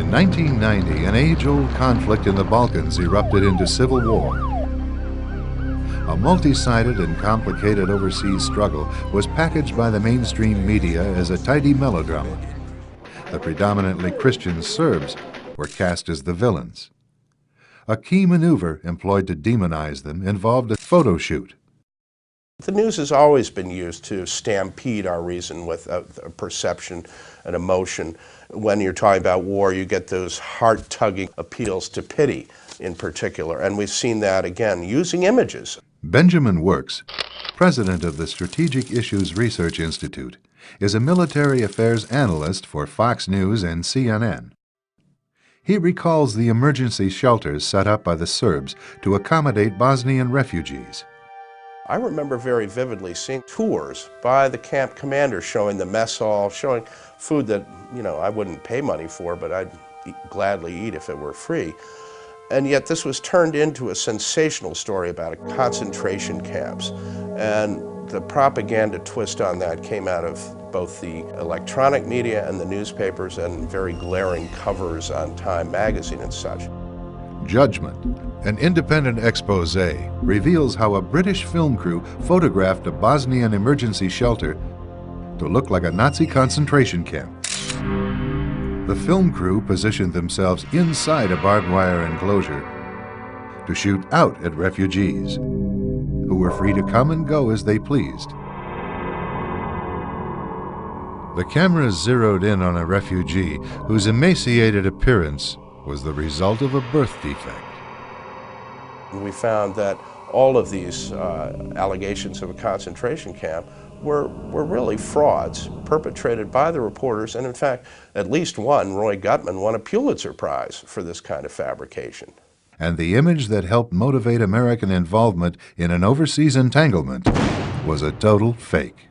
In 1990, an age-old conflict in the Balkans erupted into civil war. A multi-sided and complicated overseas struggle was packaged by the mainstream media as a tidy melodrama. The predominantly Christian Serbs were cast as the villains. A key maneuver employed to demonize them involved a photo shoot. The news has always been used to stampede our reason with a perception and emotion. When you're talking about war, you get those heart-tugging appeals to pity in particular, and we've seen that again using images. Benjamin Works, president of the Strategic Issues Research Institute, is a military affairs analyst for Fox News and CNN. He recalls the emergency shelters set up by the Serbs to accommodate Bosnian refugees. I remember very vividly seeing tours by the camp commander showing the mess hall, showing food that, I wouldn't pay money for, but I'd gladly eat if it were free. And yet this was turned into a sensational story about concentration camps. And the propaganda twist on that came out of both the electronic media and the newspapers and very glaring covers on Time magazine and such. Judgment, an independent expose, reveals how a British film crew photographed a Bosnian emergency shelter to look like a Nazi concentration camp. The film crew positioned themselves inside a barbed wire enclosure to shoot out at refugees, who were free to come and go as they pleased. The cameras zeroed in on a refugee whose emaciated appearance was the result of a birth defect. We found that all of these allegations of a concentration camp were really frauds perpetrated by the reporters, and in fact, at least one, Roy Gutman, won a Pulitzer Prize for this kind of fabrication. And the image that helped motivate American involvement in an overseas entanglement was a total fake.